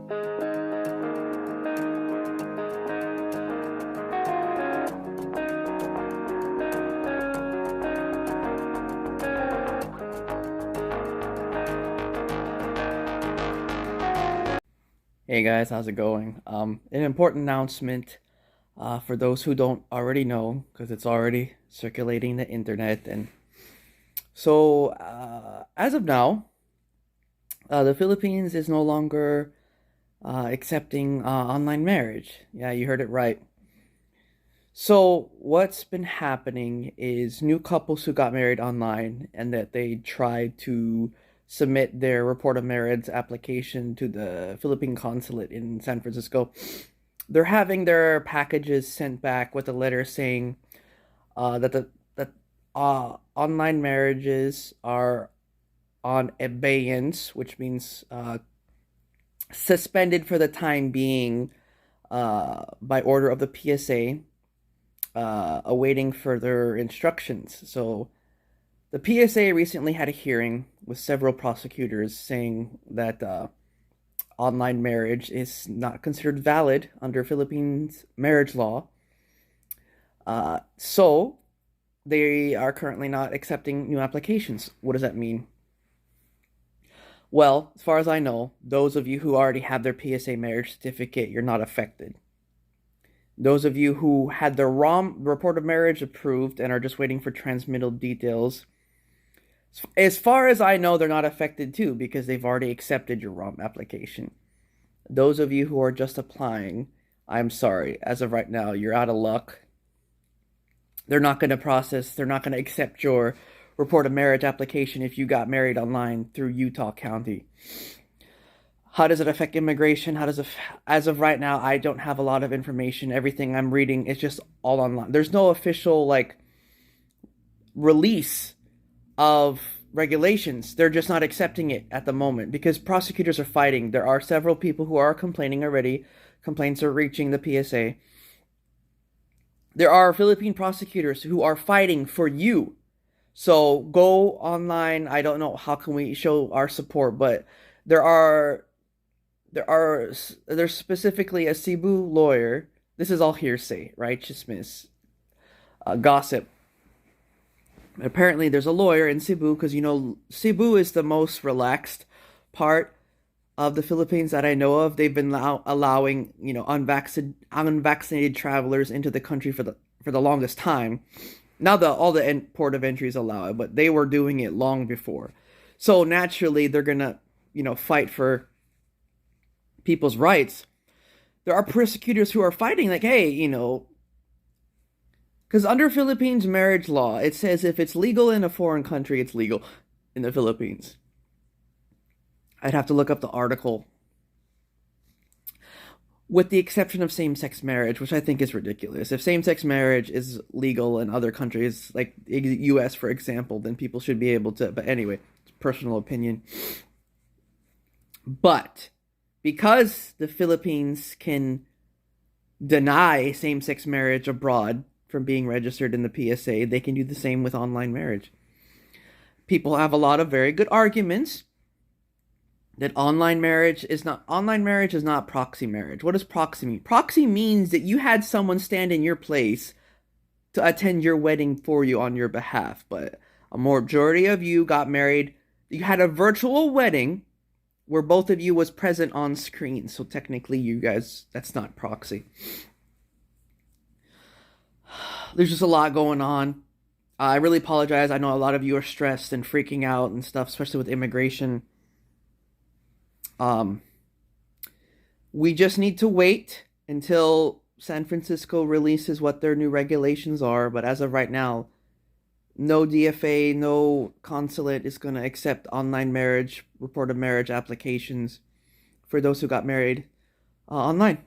Hey guys, how's it going? An important announcement for those who don't already know, because it's already circulating the internet. And so, as of now, the Philippines is no longer accepting online marriage. Yeah, you heard it right. So, what's been happening is new couples who got married online and that they tried to submit their report of marriage application to the Philippine consulate in San Francisco. They're having their packages sent back with a letter saying that online marriages are on abeyance, which means suspended for the time being by order of the PSA, awaiting further instructions. So the PSA recently had a hearing with several prosecutors saying that online marriage is not considered valid under Philippines marriage law. So they are currently not accepting new applications. What does that mean? Well, as far as I know, those of you who already have their PSA marriage certificate, you're not affected. Those of you who had their ROM report of marriage approved and are just waiting for transmittal details, as far as I know, they're not affected too because they've already accepted your ROM application. Those of you who are just applying, I'm sorry. As of right now, you're out of luck. They're not going to accept your report of marriage application if you got married online through Utah County. How does it affect immigration? As of right now, I don't have a lot of information. Everything I'm reading is just all online. There's no official release of regulations. They're just not accepting it at the moment because prosecutors are fighting. There are several people who are complaining already. Complaints are reaching the PSA. There are Philippine prosecutors who are fighting for you. So go online. I don't know how can we show our support, but there's specifically a Cebu lawyer. This is all hearsay, righteousness, gossip. Apparently, there's a lawyer in Cebu because Cebu is the most relaxed part of the Philippines that I know of. They've been allowing unvaccinated travelers into the country for the longest time. Now all the port of entries allow it, but they were doing it long before. So naturally, they're gonna fight for people's rights. There are persecutors who are fighting like, hey, because under Philippines marriage law, it says if it's legal in a foreign country, it's legal in the Philippines. I'd have to look up the article. With the exception of same-sex marriage, which I think is ridiculous. If same-sex marriage is legal in other countries, like the US, for example, then people should be able to. But anyway, it's personal opinion. But because the Philippines can deny same-sex marriage abroad from being registered in the PSA, they can do the same with online marriage. People have a lot of very good arguments that online marriage is not proxy marriage. What does proxy mean? Proxy means that you had someone stand in your place to attend your wedding for you on your behalf, but a majority of you got married. You had a virtual wedding where both of you was present on screen. So technically you guys, that's not proxy. There's just a lot going on. I really apologize. I know a lot of you are stressed and freaking out and stuff, especially with immigration. We just need to wait until San Francisco releases what their new regulations are. But as of right now, no DFA, no consulate is going to accept online marriage, report of marriage applications for those who got married online.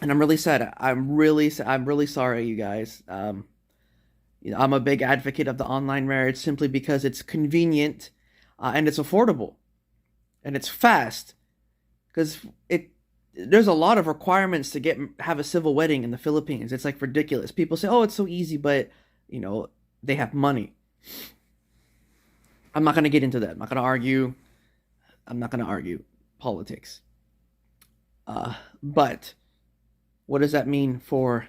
And I'm really sad. I'm really sorry, you guys. I'm a big advocate of the online marriage simply because it's convenient and it's affordable and it's fast. Because there's a lot of requirements to have a civil wedding in the Philippines. It's like ridiculous. People say, "Oh, it's so easy," but they have money. I'm not gonna get into that. I'm not gonna argue politics. But what does that mean for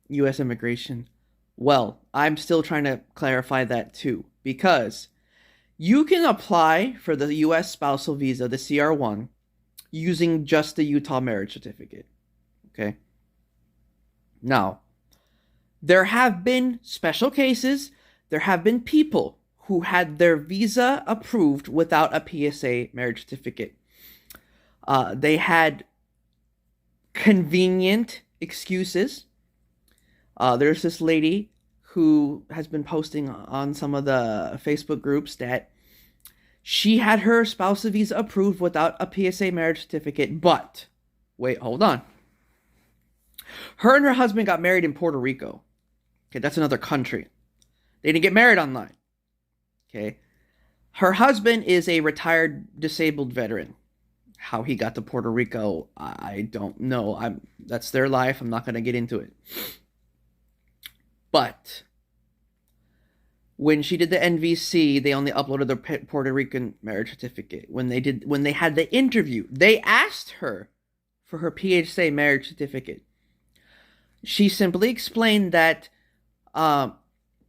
U.S. immigration? Well, I'm still trying to clarify that too, because you can apply for the U.S. spousal visa, the CR1, using just the Utah marriage certificate. Okay? Now, there have been special cases, there have been people who had their visa approved without a PSA marriage certificate. They had convenient excuses. There's this lady who has been posting on some of the Facebook groups that she had her spousal visa approved without a PSA marriage certificate, but wait, hold on. Her and her husband got married in Puerto Rico. Okay, that's another country. They didn't get married online. Okay. Her husband is a retired disabled veteran. How he got to Puerto Rico, I don't know. That's their life. I'm not going to get into it. But when she did the NVC, they only uploaded their Puerto Rican marriage certificate. When they had the interview, they asked her for her PSA marriage certificate. She simply explained that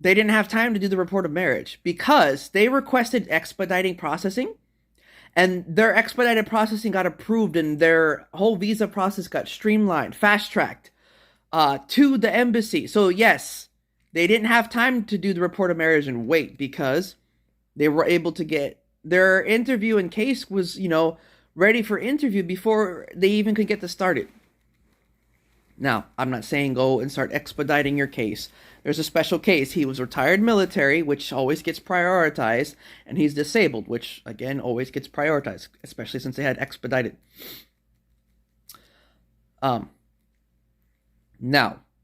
they didn't have time to do the report of marriage because they requested expediting processing, and their expedited processing got approved, and their whole visa process got streamlined, fast-tracked to the embassy. So yes, they didn't have time to do the report of marriage and wait, because they were able to get their interview and case was, ready for interview before they even could get this started. Now, I'm not saying go and start expediting your case. There's a special case. He was retired military, which always gets prioritized, and he's disabled, which, again, always gets prioritized, especially since they had expedited. Now,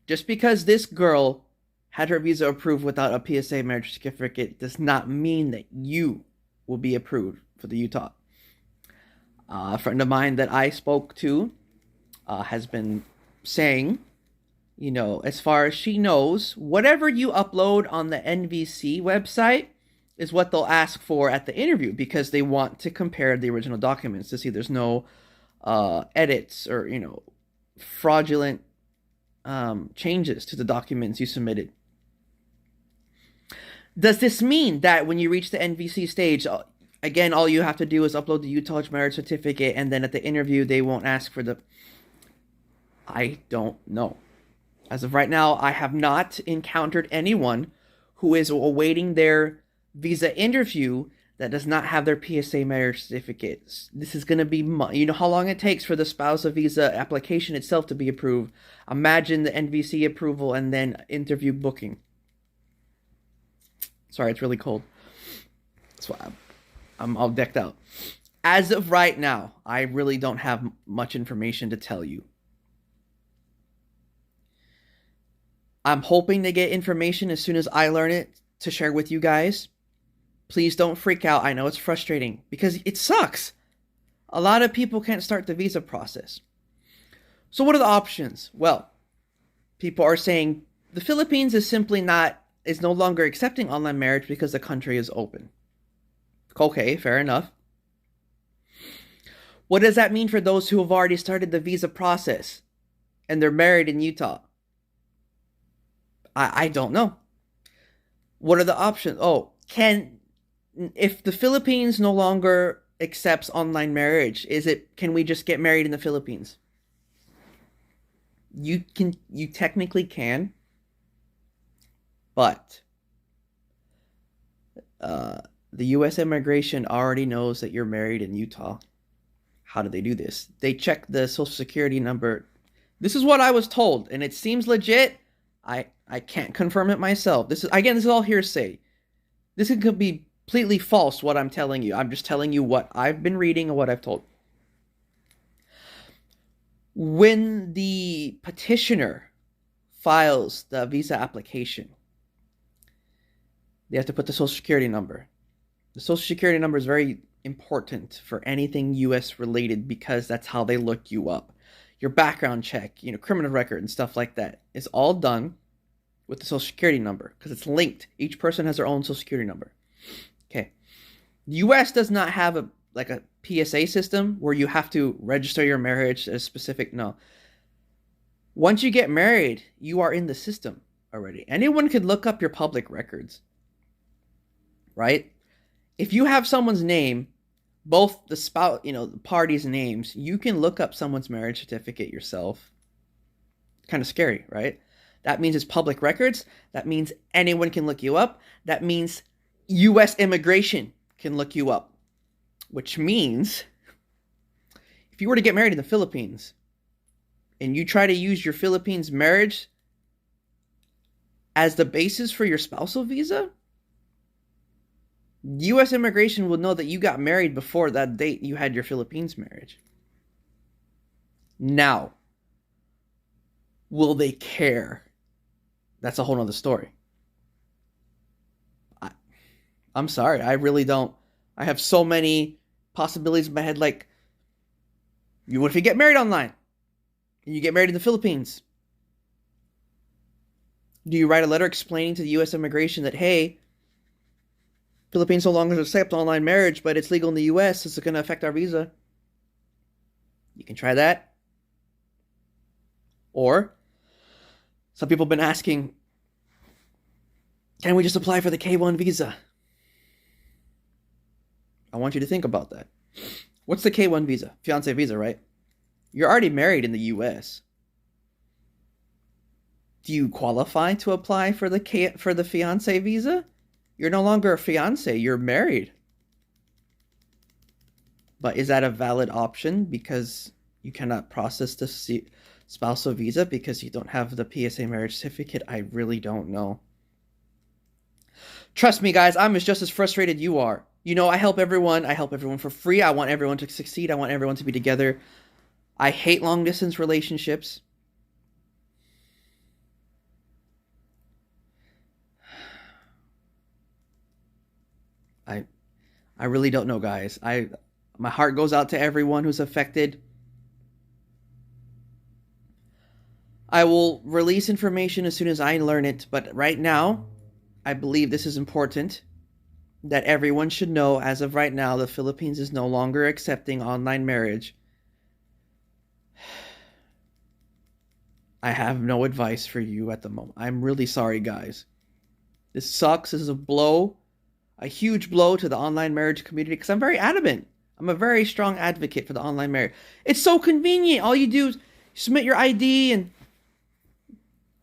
just because this girl had her visa approved without a PSA marriage certificate does not mean that you will be approved for the Utah. A friend of mine that I spoke to has been saying, as far as she knows, whatever you upload on the NVC website is what they'll ask for at the interview, because they want to compare the original documents to see there's no edits or, fraudulent changes to the documents you submitted. Does this mean that when you reach the NVC stage, again, all you have to do is upload the Utah marriage certificate, and then at the interview they won't ask for the... I don't know. As of right now, I have not encountered anyone who is awaiting their visa interview that does not have their PSA marriage certificates. This is going to be... You know how long it takes for the spousal visa application itself to be approved. Imagine the NVC approval and then interview booking. Sorry, it's really cold. That's why I'm all decked out. As of right now, I really don't have much information to tell you. I'm hoping to get information as soon as I learn it to share with you guys. Please don't freak out. I know it's frustrating because it sucks. A lot of people can't start the visa process. So what are the options? Well, people are saying the Philippines is no longer accepting online marriage because the country is open. Okay, fair enough. What does that mean for those who have already started the visa process and they're married in Utah? I don't know. What are the options? If the Philippines no longer accepts online marriage, can we just get married in the Philippines? You technically can, but the U.S. immigration already knows that you're married in Utah. How do they do this? They check the social security number. This is what I was told, and it seems legit. I can't confirm it myself. This is all hearsay. This could be completely false, what I'm telling you. I'm just telling you what I've been reading and what I've told. When the petitioner files the visa application, they have to put the social security number. The social security number is very important for anything U.S. related because that's how they look you up. Your background check, criminal record and stuff like that is all done with the social security number because it's linked. Each person has their own social security number. Okay. The U.S. does not have a PSA system where you have to register your marriage at a specific, no. Once you get married, you are in the system already. Anyone could look up your public records, right? If you have someone's name, both the spouse, the parties' names, you can look up someone's marriage certificate yourself. Kind of scary, right? That means it's public records. That means anyone can look you up. That means U.S. immigration can look you up. Which means if you were to get married in the Philippines and you try to use your Philippines marriage as the basis for your spousal visa, U.S. immigration will know that you got married before that date you had your Philippines marriage. Now, will they care? That's a whole nother story. I'm sorry, I really don't. I have so many possibilities in my head, like, what if you get married online? And you get married in the Philippines? Do you write a letter explaining to the U.S. immigration that, hey, Philippines no longer accept online marriage, but it's legal in the U.S., it's going to affect our visa? You can try that. Or, some people have been asking, can we just apply for the K-1 visa? I want you to think about that. What's the K-1 visa? Fiance visa, right? You're already married in the U.S. Do you qualify to apply for the fiance visa? You're no longer a fiance, you're married. But is that a valid option because you cannot process the spousal visa because you don't have the PSA marriage certificate? I really don't know. Trust me, guys, I'm just as frustrated you are. I help everyone. I help everyone for free. I want everyone to succeed. I want everyone to be together. I hate long-distance relationships. I really don't know, guys. My heart goes out to everyone who's affected. I will release information as soon as I learn it, but right now, I believe this is important, that everyone should know. As of right now, the Philippines is no longer accepting online marriage. I have no advice for you at the moment. I'm really sorry, guys. This sucks. This is a huge blow to the online marriage community, because I'm very adamant. I'm a very strong advocate for the online marriage. It's so convenient. All you do is submit your ID and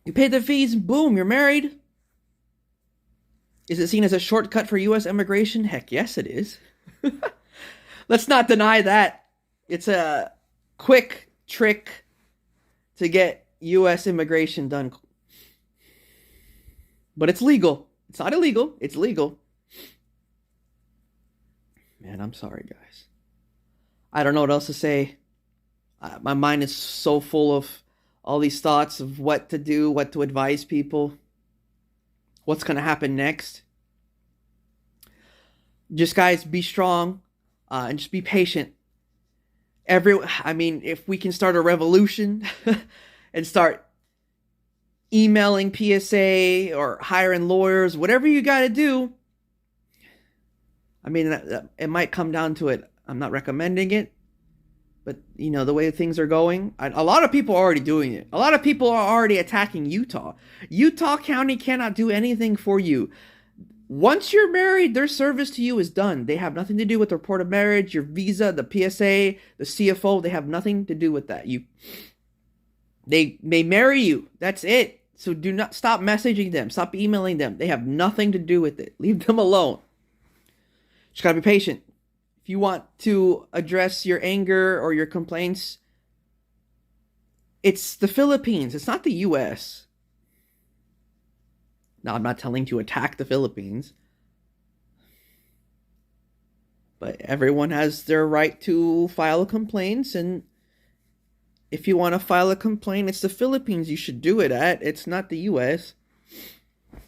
you pay the fees and boom, you're married. Is it seen as a shortcut for U.S. immigration? Heck yes, it is. Let's not deny that. It's a quick trick to get U.S. immigration done. But it's legal. It's not illegal. It's legal. Man, I'm sorry, guys. I don't know what else to say. My mind is so full of all these thoughts of what to do, what to advise people, what's going to happen next. Just, guys, be strong and just be patient. If we can start a revolution and start emailing PSA or hiring lawyers, whatever you got to do, it might come down to it. I'm not recommending it, but the way things are going, a lot of people are already doing it. A lot of people are already attacking Utah. Utah County cannot do anything for you. Once you're married, their service to you is done. They have nothing to do with the report of marriage, your visa, the PSA, the CFO. They have nothing to do with that. They marry you. That's it. So do not stop messaging them. Stop emailing them. They have nothing to do with it. Leave them alone. Just gotta be patient. If you want to address your anger or your complaints, it's the Philippines. It's not the U.S. Now, I'm not telling you to attack the Philippines, but everyone has their right to file complaints, and if you want to file a complaint, it's the Philippines you should do it at. It's not the U.S. I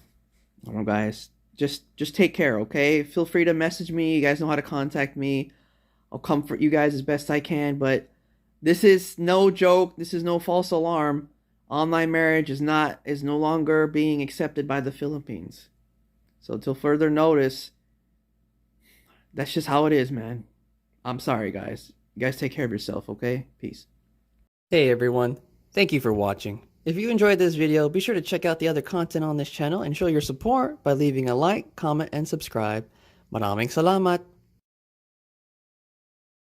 don't know, guys. Just take care, okay? Feel free to message me. You guys know how to contact me. I'll comfort you guys as best I can, but this is no joke. This is no false alarm. Online marriage is no longer being accepted by the Philippines. So until further notice, that's just how it is, man. I'm sorry, guys. You guys take care of yourself, okay? Peace. Hey everyone, thank you for watching. If you enjoyed this video, be sure to check out the other content on this channel and show your support by leaving a like, comment, and subscribe. Maraming salamat!